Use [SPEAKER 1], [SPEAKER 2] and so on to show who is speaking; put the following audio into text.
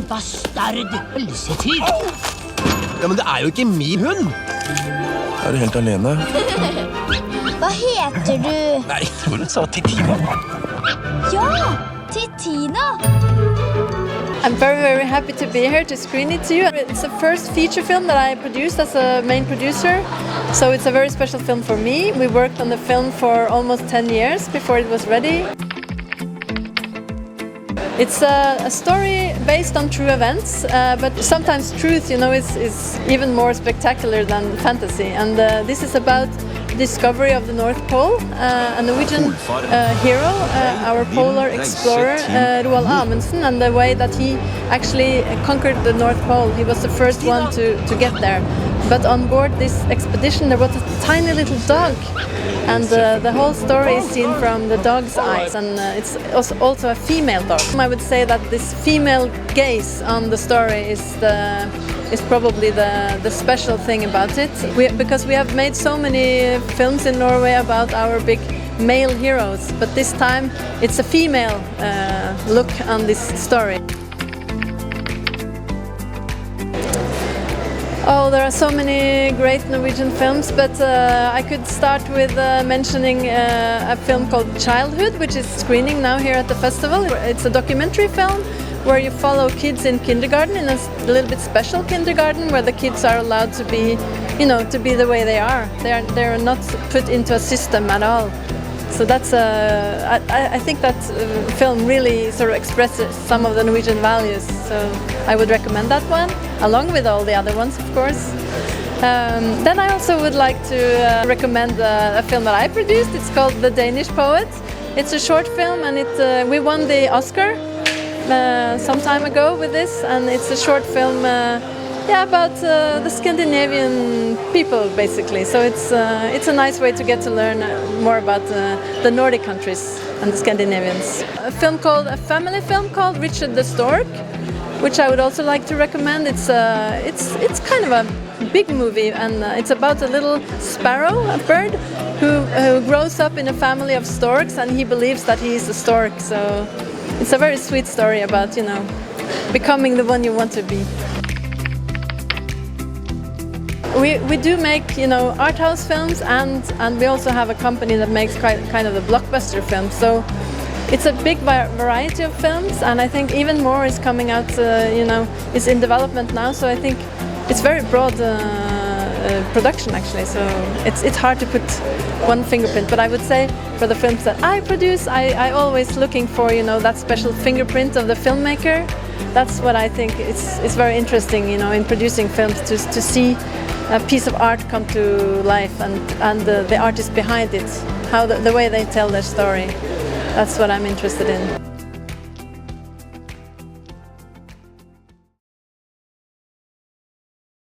[SPEAKER 1] bastard pølsefyr.
[SPEAKER 2] Ja, men det er jo ikke min hund.
[SPEAKER 3] Er du helt alene?
[SPEAKER 4] Hva heter du?
[SPEAKER 3] Nei, jeg tror du sa Titina.
[SPEAKER 4] Ja, Titina.
[SPEAKER 5] I'm very, very happy to be here to screen it to you. It's the first feature film that I produced as a main producer, so it's a very special film for me. We worked on the film for almost 10 years before it was ready. It's a story based on true events, but sometimes truth, is even more spectacular than fantasy. And this is about discovery of the North Pole. A Norwegian hero, our polar explorer, Roald Amundsen, and the way that he actually conquered the North Pole. He was the first one to get there. But on board this expedition there was a tiny little dog, and the whole story is seen from the dog's eyes, and it's also a female dog. I would say that this female gaze on the story is probably the special thing about it, because we have made so many films in Norway about our big male heroes, but this time it's a female look on this story. Oh, there are so many great Norwegian films, but I could start with mentioning a film called Childhood, which is screening now here at the festival. It's a documentary film where you follow kids in kindergarten, in a little bit special kindergarten, where the kids are allowed to be, to be the way they are. They're not put into a system at all. So that's I think that film really sort of expresses some of the Norwegian values. So I would recommend that one, along with all the other ones, of course. Then I also would like to recommend a film that I produced. It's called The Danish Poets. It's a short film, and we won the Oscar some time ago with this, and it's a short film about the Scandinavian people, basically. So it's a nice way to get to learn more about the Nordic countries and the Scandinavians. A family film called Richard the Stork, which I would also like to recommend. It's kind of a big movie, and it's about a little sparrow, a bird, who grows up in a family of storks, and he believes that he is a stork. So it's a very sweet story about, becoming the one you want to be. We do make, art house films, and we also have a company that makes kind of the blockbuster films. So it's a big variety of films, and I think even more is coming out, is in development now. So I think it's very broad production, actually. So it's hard to put one fingerprint. But I would say for the films that I produce, I always looking for, that special fingerprint of the filmmaker. That's what I think is very interesting, in producing films, to see a piece of art come to life, and the artist behind it, how the way they tell their story. That's what I'm interested in.